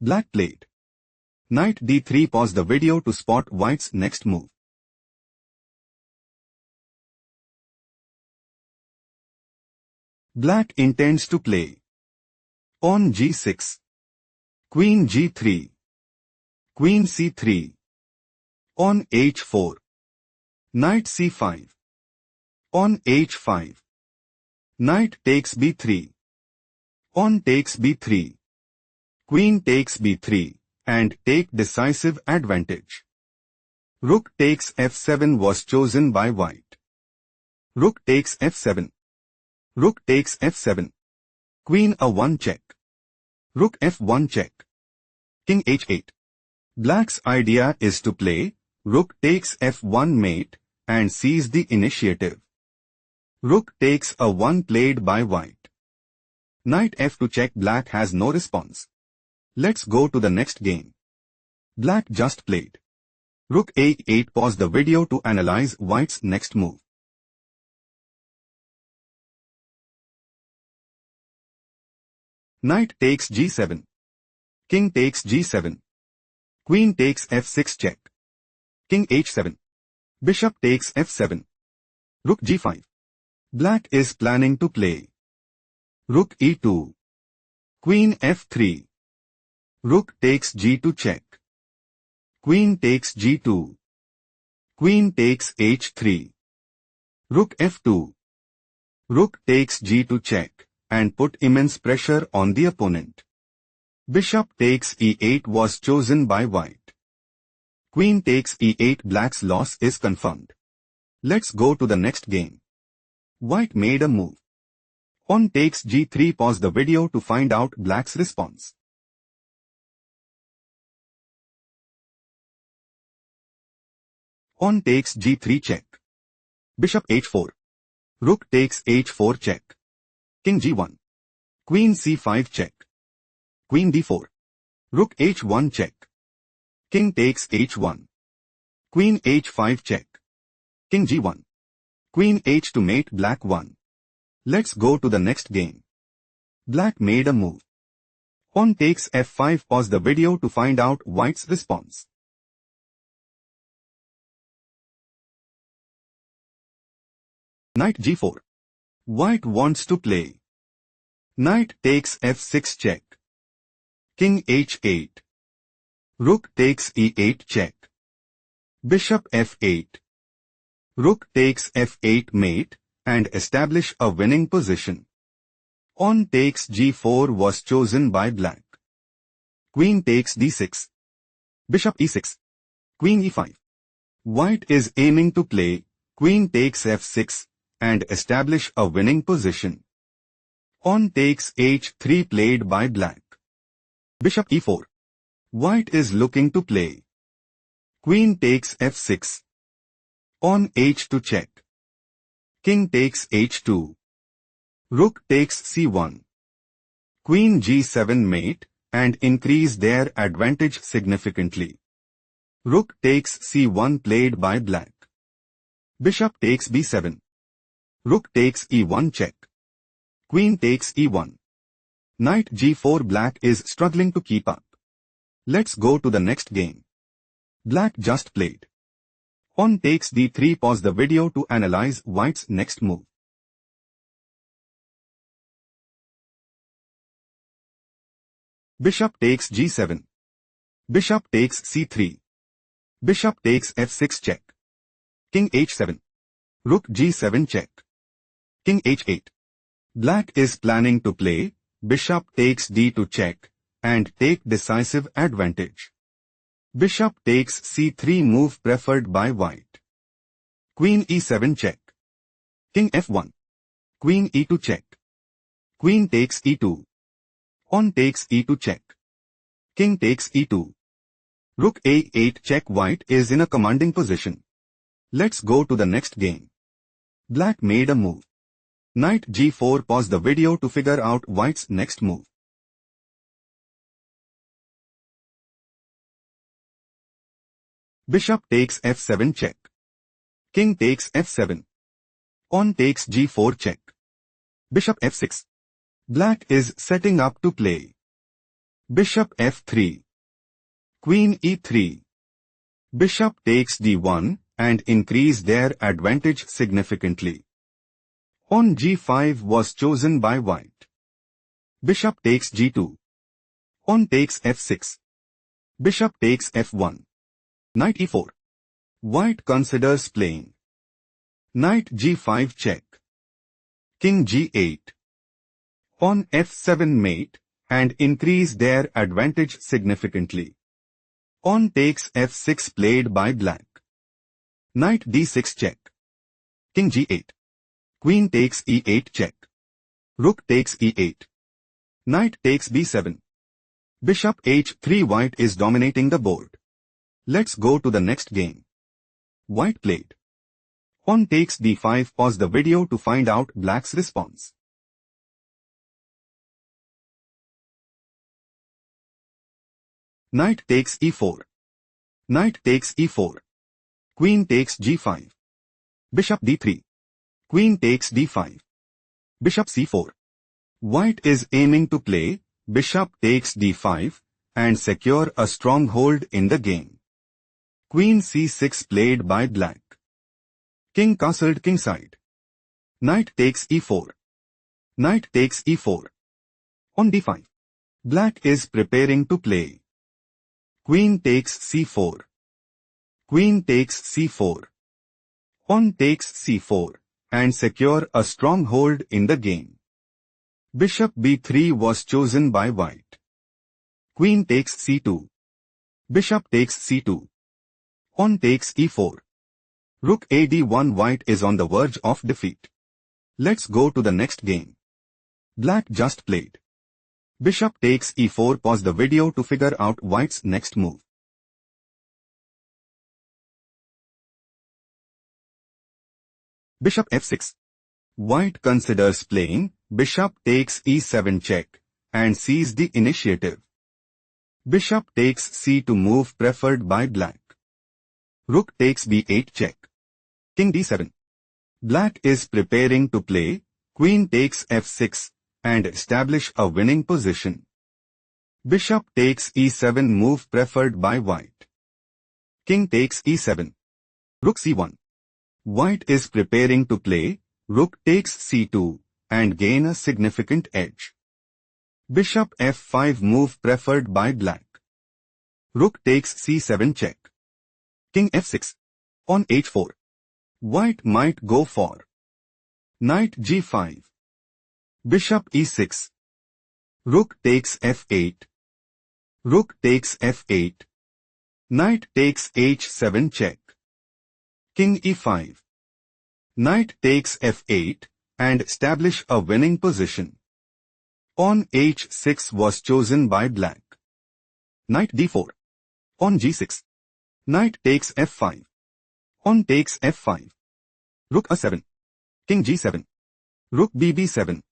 Black played knight d3. Pause the video to spot white's next move. Black intends to play pawn g6, queen g3, queen c3, pawn h4, knight c5, pawn h5, knight takes b3, pawn takes b3, queen takes b3, and take decisive advantage. Rook takes f7 was chosen by white. Rook takes f7. Rook takes f7. Queen a1 check. Rook f1 check. King h8. Black's idea is to play rook takes f1 mate and seize the initiative. Rook takes a1 played by white. Knight f2 check. Black has no response. Let's go to the next game. Black just played rook a8. Pause the video to analyze white's next move. Knight takes g7. King takes g7. Queen takes f6 check. King h7. Bishop takes f7. Rook g5. Black is planning to play rook e2. Queen f3. Rook takes g2 check. Queen takes g2. Queen takes h3. Rook f2. Rook takes g2 check and put immense pressure on the opponent. Bishop takes e8 was chosen by white. Queen takes e8. Black's loss is confirmed. Let's go to the next game. White made a move. Pawn takes g3. Pause the video to find out black's response. Pawn takes g3 check. Bishop h4. Rook takes h4 check. King g1. Queen c5 check. Queen d4. Rook h1 check. King takes h1. Queen h5 check. King g1. Queen h2 mate. Black won. Let's go to the next game. Black made a move. Pawn takes f5. Pause the video to find out white's response. Knight g4. White wants to play knight takes f6 check. King h8. Rook takes e8 check. Bishop f8. Rook takes f8 mate and establish a winning position. Pawn takes g4 was chosen by black. Queen takes d6. Bishop e6. Queen e5. White is aiming to play queen takes f6 and establish a winning position. Pawn takes h3 played by black. Bishop e4. White is looking to play queen takes f6. Pawn h2 check. King takes h2. Rook takes c1. Queen g7 mate and increase their advantage significantly. Rook takes c1 played by black. Bishop takes b7. Rook takes e1 check. Queen takes e1. Knight g4. Black is struggling to keep up. Let's go to the next game. Black just played pawn takes d3. Pause the video to analyze white's next move. Bishop takes g7. Bishop takes c3. Bishop takes f6 check. King h7. Rook g7 check. King h8. Black is planning to play bishop takes d2 check and take decisive advantage. Bishop takes c3 move preferred by white. Queen e7 check. King f1. Queen e2 check. Queen takes e2. Pawn takes e2 check. King takes e2. Rook a8 check. White is in a commanding position. Let's go to the next game. Black made a move. Knight g4. Pause the video to figure out white's next move. Bishop takes f7 check. King takes f7. Pawn takes g4 check. Bishop f6. Black is setting up to play Bishop f3. Queen e3. Bishop takes d1 and increase their advantage significantly. Pawn g5 was chosen by white. Bishop takes g2. Pawn takes f6. Bishop takes f1. Knight e4. White considers playing. Knight g5 check. King g8. Pawn f7 mate and increase their advantage significantly. Pawn takes f6 played by black. Knight d6 check. King g8. Queen takes e8 check. Rook takes e8. Knight takes b7. Bishop h3. White is dominating the board. Let's go to the next game. White played. Pawn takes d5. Pause the video to find out black's response. Knight takes e4. Knight takes e4. Queen takes g5. Bishop d3. Queen takes d5. Bishop c4. White is aiming to play bishop takes d5 and secure a stronghold in the game. Queen c6 played by black. King castled kingside. Knight takes e4. Knight takes e4. On d5. Black is preparing to play. Queen takes c4. Queen takes c4. Pawn takes c4 and secure a stronghold in the game. Bishop b3 was chosen by white. Queen takes c2. Bishop takes c2. Pawn takes e4. Rook a d1. White is on the verge of defeat. Let's go to the next game. Black just played. Bishop takes e4. Pause the video to figure out white's next move. Bishop f6. White considers playing bishop takes e7 check and sees the initiative. Bishop takes c2 move preferred by black. Rook takes b8 check. King d7. Black is preparing to play queen takes f6 and establish a winning position. Bishop takes e7 move preferred by white. King takes e7. Rook c1. White is preparing to play rook takes c2 and gain a significant edge. Bishop f5 move preferred by black. Rook takes c7 check. King f6. On h4. White might go for knight g5. Bishop e6. Rook takes f8. Rook takes f8. Knight takes h7 check. King e5. Knight takes f8 and establish a winning position. Pawn h6 was chosen by black. Knight d4. Pawn g6. Knight takes f5. Pawn takes f5. Rook a7. King g7. Rook bb7.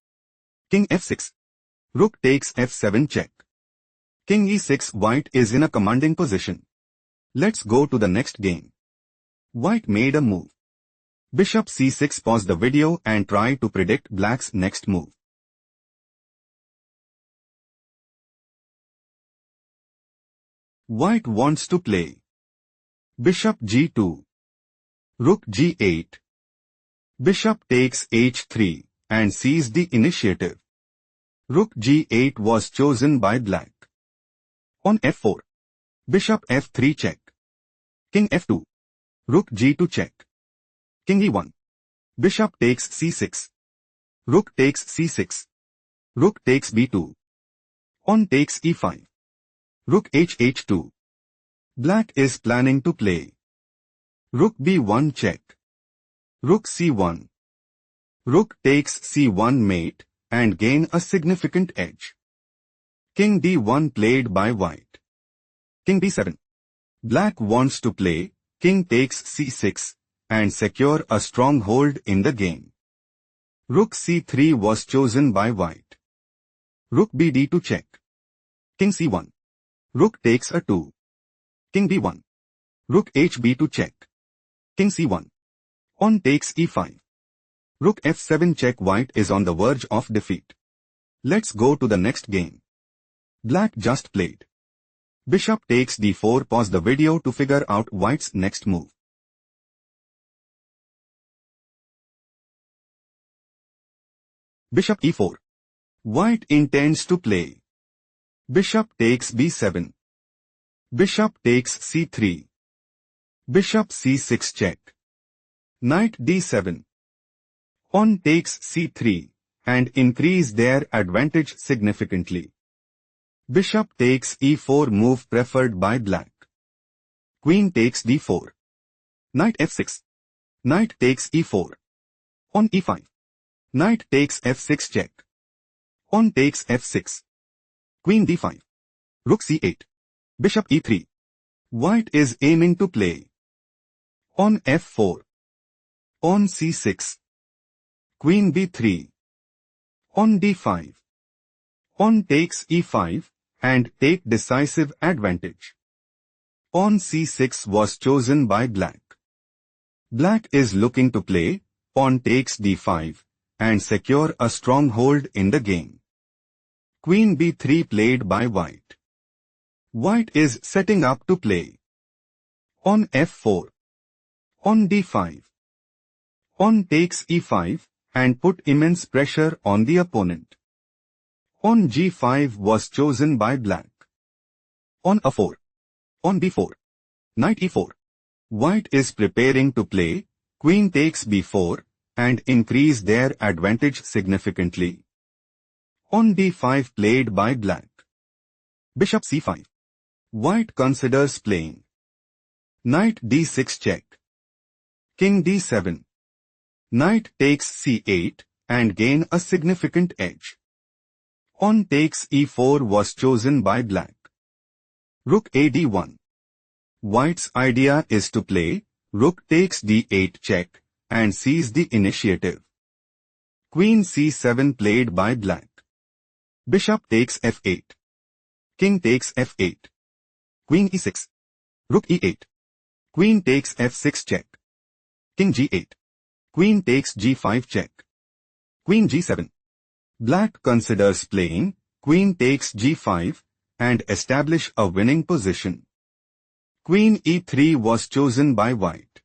King f6. Rook takes f7 check. King e6. White is in a commanding position. Let's go to the next game. White made a move. Bishop c6. Pause the video and try to predict black's next move. White wants to play bishop g2. Rook g8. Bishop takes h3 and sees the initiative. Rook g8 was chosen by black. On f4. Bishop f3 check. King f2. Rook g2 check. King e1. Bishop takes c6. Rook takes c6. Rook takes b2. Pawn takes e5. Rook h2. Black is planning to play rook b1 check. Rook c1. Rook takes c1 mate and gain a significant edge. King d1 played by white. King d7. Black wants to play king takes c6 and secure a stronghold in the game. Rook c3 was chosen by white. Rook bd2 check. King c1. Rook takes a 2. King b1. Rook hb2 check. King c1. Pawn takes e5. Rook f7 check. White is on the verge of defeat. Let's go to the next game. Black just played. Bishop takes d4. Pause the video to figure out white's next move. Bishop e4. White intends to play. Bishop takes b7. Bishop takes c3. Bishop c6 check. Knight d7. Pawn takes c3 and increase their advantage significantly. Bishop takes e4 move preferred by black. Queen takes d4. Knight f6. Knight takes e4. Pawn e5. Knight takes f6 check. Pawn takes f6. Queen d5. Rook c8. Bishop e3. White is aiming to play. Pawn f4. Pawn c6. Queen b3. Pawn d5. Pawn takes e5 and take decisive advantage. Pawn c6 was chosen by black. Black is looking to play pawn takes d5 and secure a stronghold in the game. Queen b3 played by white. White is setting up to play. Pawn f4. Pawn d5. Pawn takes e5 and put immense pressure on the opponent. Pawn g5 was chosen by black. Pawn a4. Pawn b4. Knight e4. White is preparing to play queen takes b4 and increase their advantage significantly. Pawn d5 played by black. Bishop c5. White considers playing. Knight d6 check. King d7. Knight takes c8 and gain a significant edge. Pawn takes e4 was chosen by black. Rook a d1. White's idea is to play rook takes d8 check and seize the initiative. Queen c7 played by black. Bishop takes f8. King takes f8. Queen e6. Rook e8. Queen takes f6 check. King g8. Queen takes g5 check. Queen g7. Black considers playing queen takes g5 and establish a winning position. Queen e3 was chosen by white.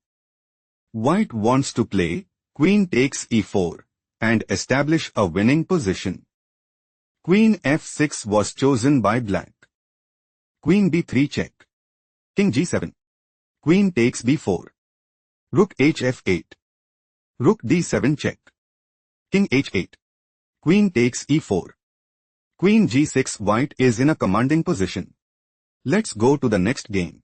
White wants to play queen takes e4 and establish a winning position. Queen f6 was chosen by black. Queen b3 check. King g7. Queen takes b4. Rook hf8. Rook d7 check. King h8. Queen takes e4. Queen g6. White is in a commanding position. Let's go to the next game.